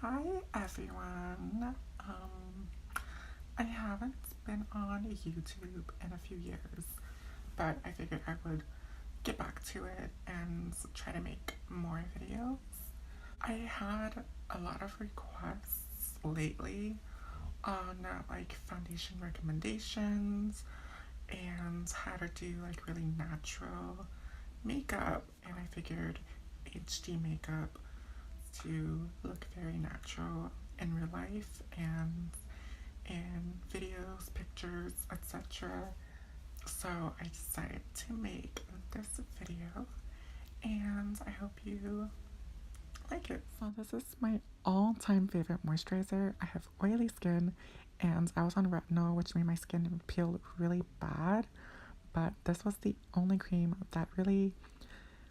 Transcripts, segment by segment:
Hi everyone. I haven't been on YouTube in a few years, but I figured I would get back to it and try to make more videos. I had a lot of requests lately on like foundation recommendations and how to do like really natural makeup, and I figured HD makeup to look very natural in real life and in videos, pictures, etc. So I decided to make this video and I hope you like it. So this is my all-time favorite moisturizer. I have oily skin and I was on retinol, which made my skin peel really bad, but this was the only cream that really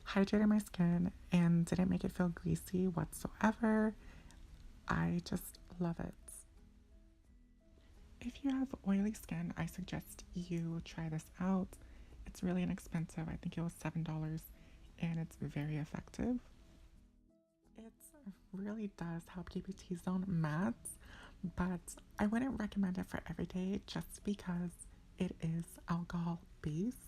hydrated my skin and didn't make it feel greasy whatsoever. I just love it. If you have oily skin, I suggest you try this out. It's really inexpensive. I think it was $7 and it's very effective. It really does help keep your T-zone matte, but I wouldn't recommend it for every day just because it is alcohol based.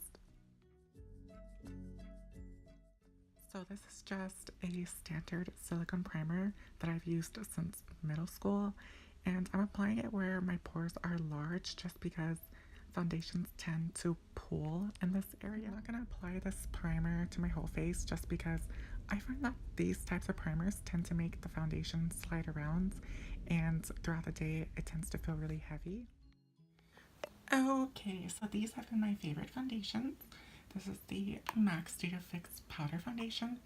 So this is just a standard silicone primer that I've used since middle school, and I'm applying it where my pores are large just because foundations tend to pool in this area. I'm not going to apply this primer to my whole face just because I find that these types of primers tend to make the foundation slide around, and throughout the day it tends to feel really heavy. Okay, so these have been my favorite foundations. This is the MAC Studio Fix Powder Foundation,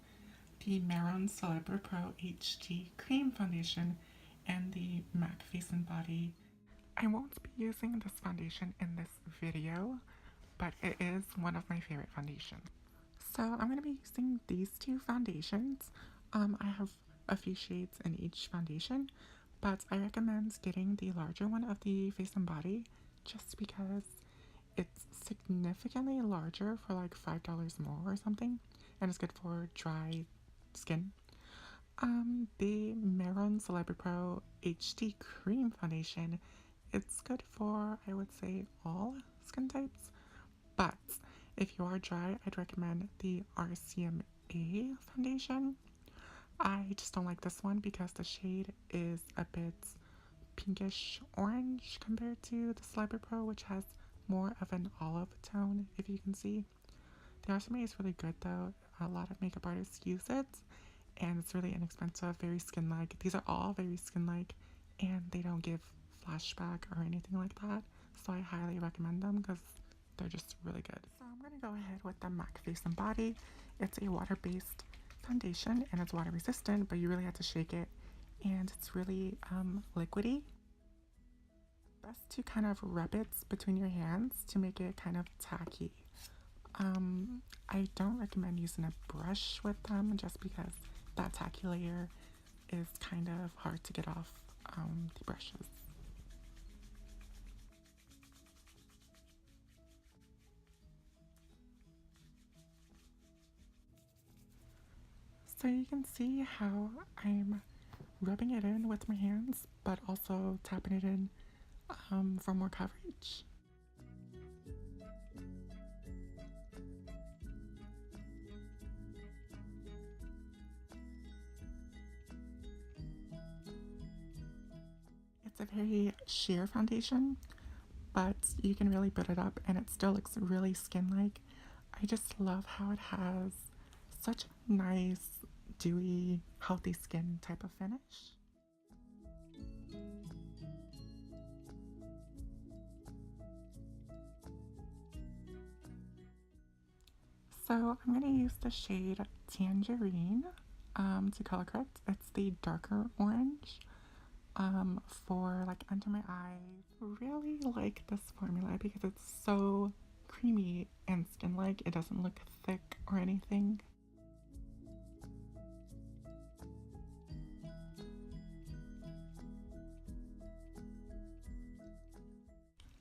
the Maron Celebra Pro HD Cream Foundation, and the MAC Face and Body. I won't be using this foundation in this video, but it is one of my favorite foundations. So I'm going to be using these two foundations. I have a few shades in each foundation, but I recommend getting the larger one of the Face and Body just because it's significantly larger for like $5 more or something, and it's good for dry skin. The Maron Celebra Pro HD Cream Foundation, it's good for, I would say, all skin types, but if you are dry, I'd recommend the RCMA foundation. I just don't like this one because the shade is a bit pinkish orange compared to the Celebra Pro, which has more of an olive tone, if you can see. The RCMA is really good though. A lot of makeup artists use it, and it's really inexpensive, very skin-like. These are all very skin-like, and they don't give flashback or anything like that. So I highly recommend them because they're just really good. So I'm going to go ahead with the MAC Face and Body. It's a water-based foundation and it's water resistant, but you really have to shake it, and it's really liquidy. Best to kind of rub it between your hands to make it kind of tacky. I don't recommend using a brush with them just because that tacky layer is kind of hard to get off the brushes. So you can see how I'm rubbing it in with my hands, but also tapping it in for more coverage. It's a very sheer foundation, but you can really build it up and it still looks really skin-like. I just love how it has such a nice, dewy, healthy skin type of finish. So I'm going to use the shade Tangerine to color correct. It's the darker orange for like under my eyes. Really like this formula because it's so creamy and skin-like. It doesn't look thick or anything.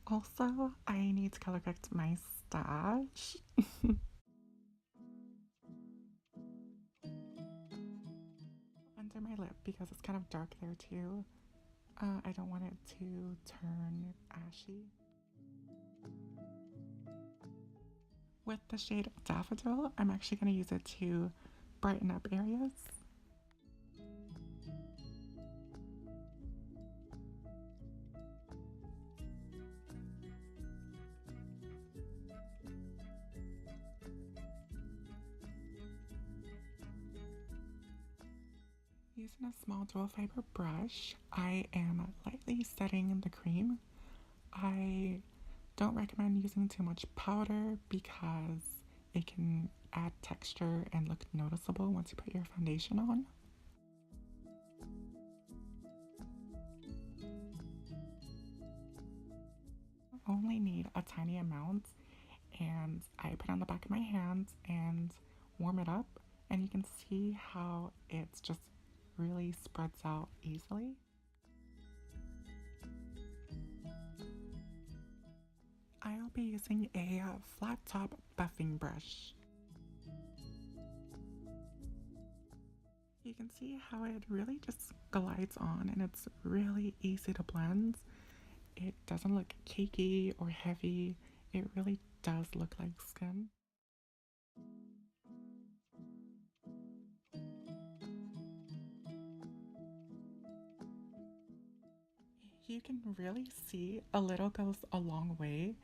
Also, I need to color correct my stash. Under my lip because because it's kind of dark there too. I don't want it to turn ashy. With the shade Daffodil, I'm actually going to use it to brighten up areas. Using a small dual fiber brush, I am lightly setting the cream. I don't recommend using too much powder because it can add texture and look noticeable once you put your foundation on. I only need a tiny amount, and I put it on the back of my hand and warm it up, and you can see how it's just really spreads out easily. I'll be using a flat top buffing brush. You can see how it really just glides on and it's really easy to blend. It doesn't look cakey or heavy. It really does look like skin. You can really see a little goes a long way,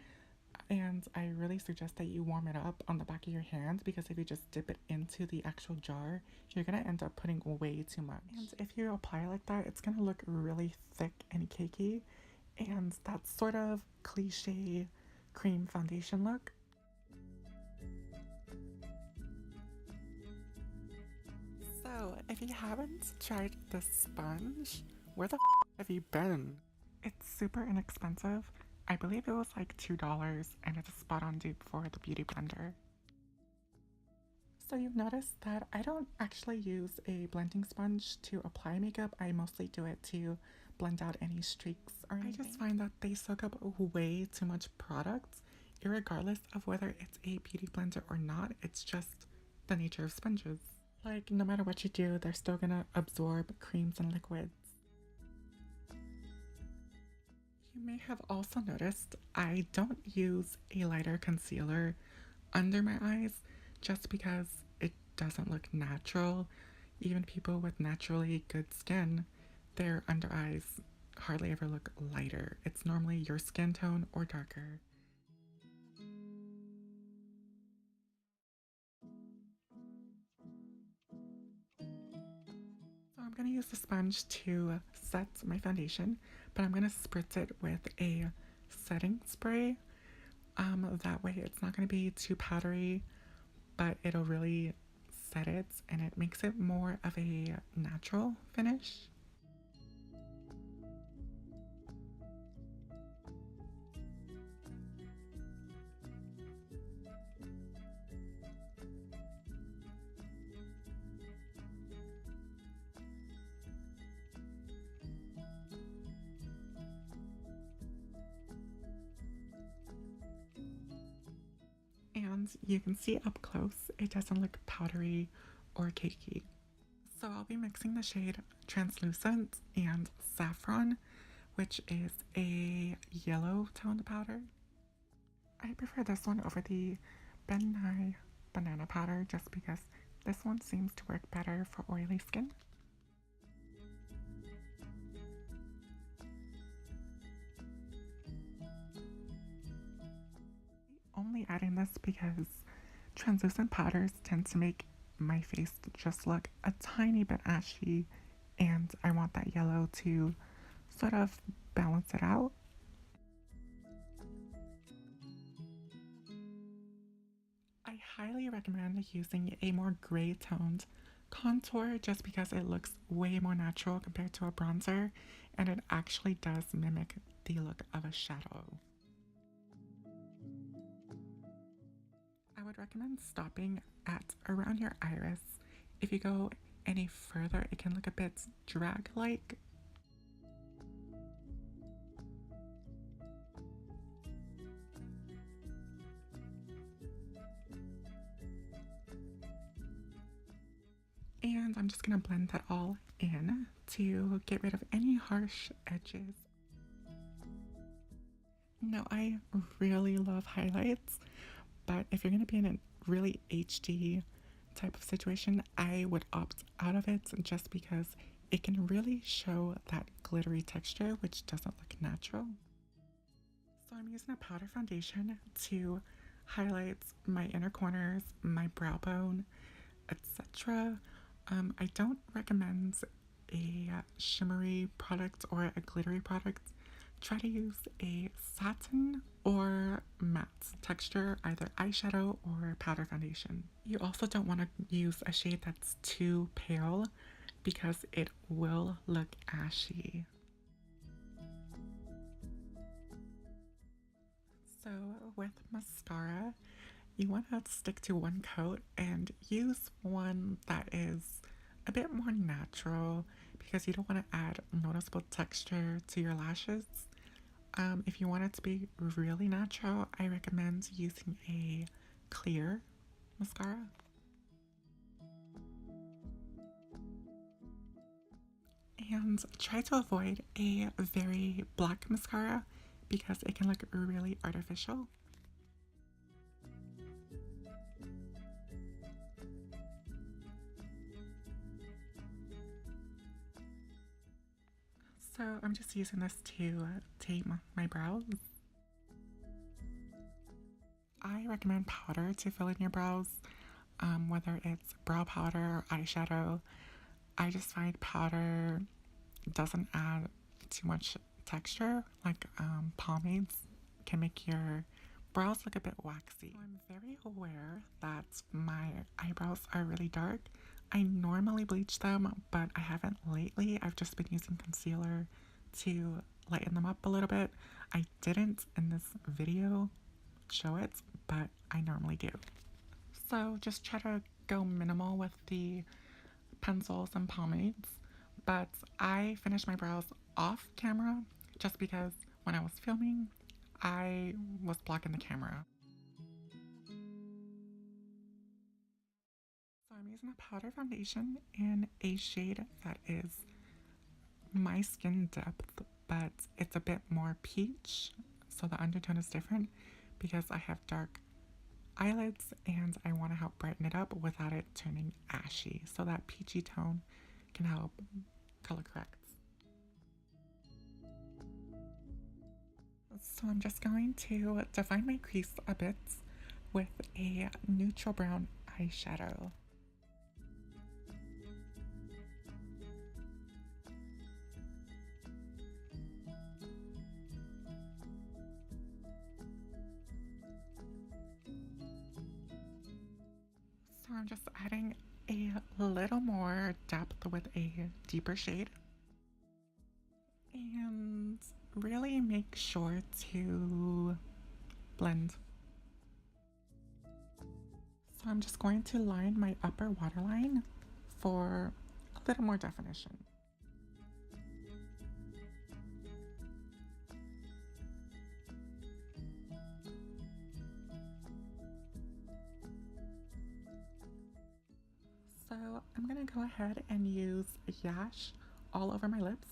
and I really suggest that you warm it up on the back of your hand because if you just dip it into the actual jar, you're gonna end up putting way too much. And if you apply it like that, it's gonna look really thick and cakey, and that sort of cliche cream foundation look. So, if you haven't tried this sponge, where the have you been? It's super inexpensive. I believe it was like $2 and it's a spot on dupe for the Beauty Blender. So you've noticed that I don't actually use a blending sponge to apply makeup. I mostly do it to blend out any streaks or anything. I just find that they soak up way too much product, irregardless of whether it's a beauty blender or not. It's just the nature of sponges. Like, no matter what you do, they're still gonna absorb creams and liquids. You may have also noticed I don't use a lighter concealer under my eyes just because it doesn't look natural. Even people with naturally good skin, their under eyes hardly ever look lighter. It's normally your skin tone or darker. So I'm going to use the sponge to set my foundation, but I'm going to spritz it with a setting spray. That way it's not going to be too powdery, but it'll really set it and it makes it more of a natural finish. And you can see up close, it doesn't look powdery or cakey. So I'll be mixing the shade Translucent and Saffron, which is a yellow toned powder. I prefer this one over the Ben Nye banana powder just because this one seems to work better for oily skin. Only adding this because translucent powders tend to make my face just look a tiny bit ashy, and I want that yellow to sort of balance it out. I highly recommend using a more gray toned contour just because it looks way more natural compared to a bronzer, and it actually does mimic the look of a shadow. I would recommend stopping at around your iris. If you go any further, it can look a bit drag-like. And I'm just going to blend that all in to get rid of any harsh edges. Now, I really love highlights, but if you're going to be in a really HD type of situation, I would opt out of it just because it can really show that glittery texture, which doesn't look natural. So I'm using a powder foundation to highlight my inner corners, my brow bone, etc. I don't recommend a shimmery product or a glittery product. Try to use a satin or matte texture, either eyeshadow or powder foundation. You also don't want to use a shade that's too pale because it will look ashy. So with mascara, you want to stick to one coat and use one that is a bit more natural because you don't want to add noticeable texture to your lashes. If you want it to be really natural, I recommend using a clear mascara. And try to avoid a very black mascara because it can look really artificial. So I'm just using this to tame my brows. I recommend powder to fill in your brows, whether it's brow powder or eyeshadow. I just find powder doesn't add too much texture, like pomades can make your brows look a bit waxy. I'm very aware that my eyebrows are really dark. I normally bleach them, but I haven't lately. I've just been using concealer to lighten them up a little bit. I didn't in this video show it, but I normally do. So just try to go minimal with the pencils and pomades, but I finished my brows off camera just because when I was filming, I was blocking the camera. So I'm using a powder foundation in a shade that is my skin depth, but it's a bit more peach, so the undertone is different because I have dark eyelids and I want to help brighten it up without it turning ashy, so that peachy tone can help color correct. So I'm just going to define my crease a bit with a neutral brown eyeshadow. So I'm just adding a little more depth with a deeper shade. And really make sure to blend. So I'm just going to line my upper waterline for a little more definition. So I'm gonna go ahead and use Yash all over my lips.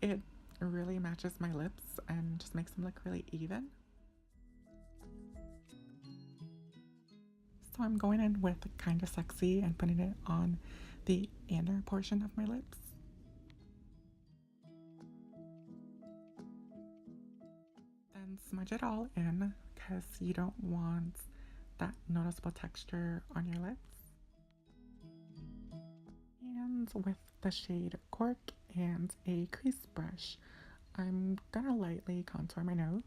It really matches my lips and just makes them look really even. So I'm going in with Kinda Sexy and putting it on the inner portion of my lips. Then smudge it all in because you don't want that noticeable texture on your lips. And with the shade Cork and a crease brush, I'm gonna lightly contour my nose.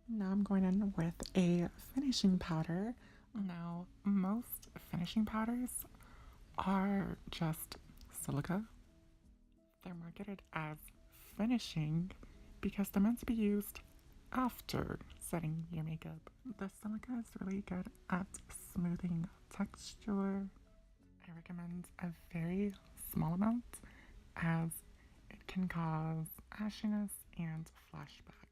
Now I'm going in with a finishing powder. Now, most finishing powders are just silica. They're marketed as finishing because they're meant to be used after setting your makeup. The silica is really good at smoothing texture. I recommend a very small amount as it can cause ashiness and flashback.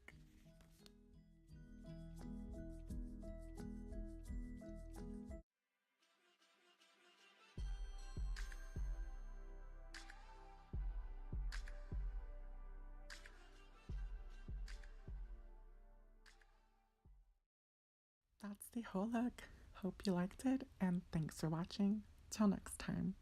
That's the whole look. Hope you liked it, and thanks for watching. Till next time.